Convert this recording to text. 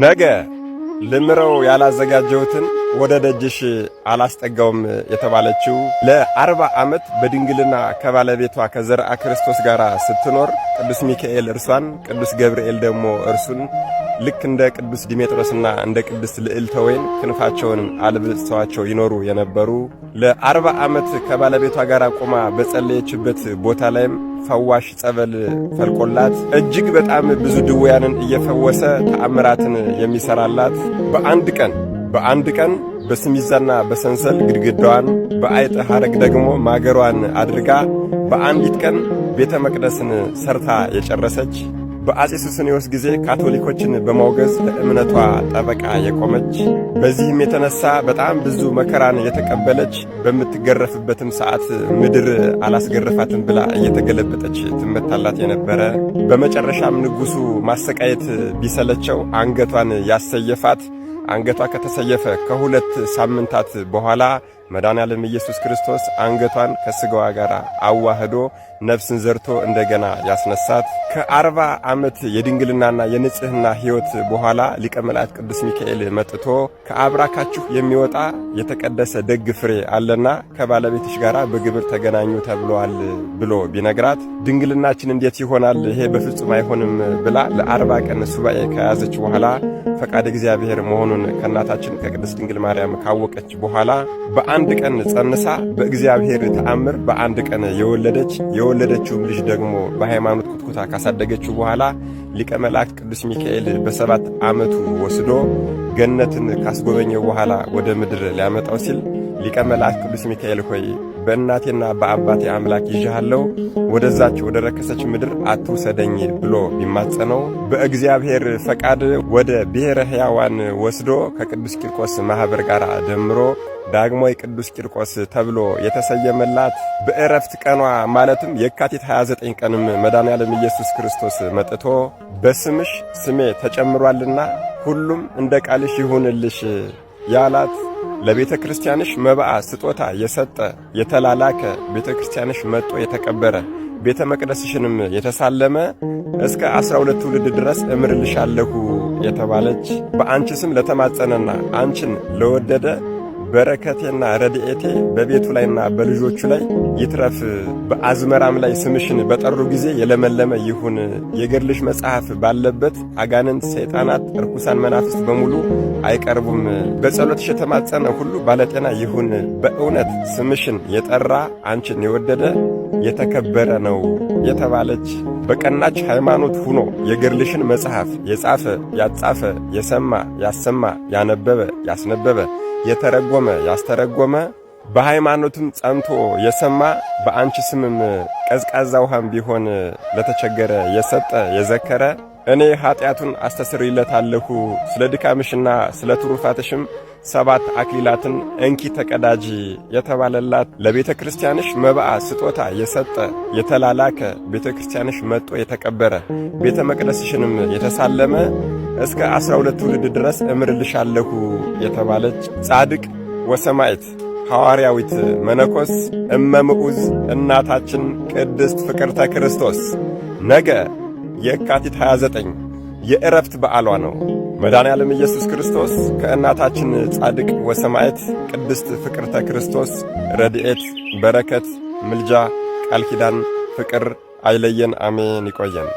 ነገ ልምረው ያላዘጋጀሁትን ወደ ደጅሽ አላስጠጋውም የተባለችው ለ40 ዓመት በድንግልና ከባለቤቷ ከዘርአ ክርስቶስ ጋር ስትኖር ቅዱስ ሚካኤል እርሷን ቅዱስ ገብርኤል ደግሞ እርሱን ልክ እንደ ቅዱስ ዲሜጥሮስና እንደ ቅዱስ ልዕልተ ወይን ክንፋቸውን አልብሰዋቸው ይኖሩ የነበሩ ለ40 ዓመት ከባለቤቷ ጋር ቆማ በጸለየችበት ቦታ ላይም ፈዋሽ ጸበል ፈልቆላት እጅግ በጣም ብዙ ድውያንን እየፈወሰ ተአምራትን የሚሰራላት በአንድ ቀን በስሚዛና በሰንሰል ግድግዳዋን በአይጥ ሐረግ ደግሞ ማገሯን አድርጋ በአንዲት ቀን ቤተ መቅደስን ሰርታ የጨረሰች በአጼ ሱስንዮስ ጊዜ ካቶሊኮችን በማውገዝ ለእምነቷ ጠበቃ የቆመች በዚህም የተነሳ በጣም ብዙ መከራን የተቀበለች በምትገረፍበትም ሰዓት ምድር አላስገረፋትም ብላ እየተገለበጠች ትመታላት የነበረ በመጨረሻም ንጉሡ ማሰቃየት ቢሰለቸው አንገቷን ያሰየፋት አንገቷ ከተሰየፈ ከሁለት ሳምንታት በኋላ መድኃኔዓለም ኢየሱስ ክርስቶስ አንገቷን ከሥጋዋ ጋር አዋህዶ ነፍስን ዘርቶ እንደገና ያስነሳት ከ40 ዓመት የድንግልናና የንጽሕና ሕይወት በኋላ ሊቀ መላእክት ቅዱስ ሚካኤል መጥቶ ከአብራካችሁ የሚወጣ የተቀደሰ ደግ ፍሬ አለና ከባለቤትሽ ጋር በግብር ተገናኙ ተብሏል ብሎ ቢነግራት ድንግልናችን እንዴት ይሆናል? ይሄ በፍጹም አይሆንም ብላ ለ40 ቀን ሱባኤ ከያዘች በኋላ ፈቃድ እግዚአብሔር መሆኑን ከእናታችን ከቅድስት ድንግል ማርያም ካወቀች በኋላ በአንድ ቀን ጸንሳ በእግዚአብሔር ተአምር በአንድ ቀን የወለደችውም ልጅ ደግሞ በሃይማኖት ኩትኩታ ካሳደገችው በኋላ ሊቀ መላእክት ቅዱስ ሚካኤል በ7 ዓመቱ ወስዶ ገነትን ካስጎበኘው በኋላ ወደ ምድር ሊያመጣው ሲል ሊቀ መላእክት ቅዱስ ሚካኤል ሆይ በእናቴና በአባቴ አምላክ ይዤሃለሁ ወደዛች ወደ ረከሰች ምድር አትውሰደኝ ብሎ ቢማጸነው በእግዚአብሔር ፈቃድ ወደ ብሔረ ሕያዋን ወስዶ ከቅዱስ ቂርቆስ ማኅበር ጋር ደምሮ ዳግማዊ ቅዱስ ቂርቆስ ተብሎ የተሰየመላት በዕረፍት ቀኗ ማለትም የካቲት 29 ቀንም መድኃኔዓለም ኢየሱስ ክርስቶስ መጥቶ በስምሽ ስሜ ተጨምሯልና ሁሉም እንደ ቃልሽ ይሁንልሽ ያላት ለቤተ ክርስቲያንሽ መባዓ ስጦታ የሰጠ የተላላከ ቤተ ክርስቲያንሽ መጥቶ የተቀበረ ቤተ መቅደስሽንም የተሳለመ እስከ 12 ትውልድ ድረስ እምርልሻለሁ የተባለች በአንቺ ስም ለተማጸነና አንቺን ለወደደ በረከቴና ረድኤቴ በቤቱ ላይና በልጆቹ ላይ ይትረፍ። በአዝመራም ላይ ስምሽን በጠሩ ጊዜ የለመለመ ይሁን። የገድልሽ መጽሐፍ ባለበት አጋንንት፣ ሰይጣናት፣ ርኩሳን መናፍስት በሙሉ አይቀርቡም። በጸሎትሽ የተማጸነ ሁሉ ባለጤና ይሁን። በእውነት ስምሽን የጠራ አንቺን የወደደ የተከበረ ነው የተባለች በቀናች ሃይማኖት ሁኖ የገድልሽን መጽሐፍ የጻፈ ያጻፈ የሰማ ያሰማ ያነበበ ያስነበበ የተረጎመ ያስተረጎመ በሃይማኖትም ጸንቶ የሰማ በአንቺ ስምም ቀዝቃዛ ውሃም ቢሆን ለተቸገረ የሰጠ የዘከረ እኔ ኃጢአቱን አስተሰርይለታለሁ ስለ ድካምሽና ስለ ትሩፋትሽም 7 አክሊላትን እንኪ ተቀዳጂ የተባለላት ለቤተ ክርስቲያንሽ መባዓ ስጦታ የሰጠ የተላላከ ቤተ ክርስቲያንሽ መጥቶ የተቀበረ ቤተ መቅደስሽንም የተሳለመ እስከ 12 ትውልድ ድረስ እምርልሻለሁ የተባለች ጻድቅ ወሰማዕት ሐዋርያዊት መነኮስ እመምዑዝ እናታችን ቅድስት ፍቅርተ ክርስቶስ ነገ የካቲት 29 የዕረፍት በዓሏ ነው። መድኃኔዓለም ኢየሱስ ክርስቶስ ከእናታችን ጻድቅ ወሰማዕት ቅድስት ፍቅርተ ክርስቶስ ረድኤት፣ በረከት፣ ምልጃ፣ ቃል ኪዳን፣ ፍቅር አይለየን። አሜን። ይቆየን።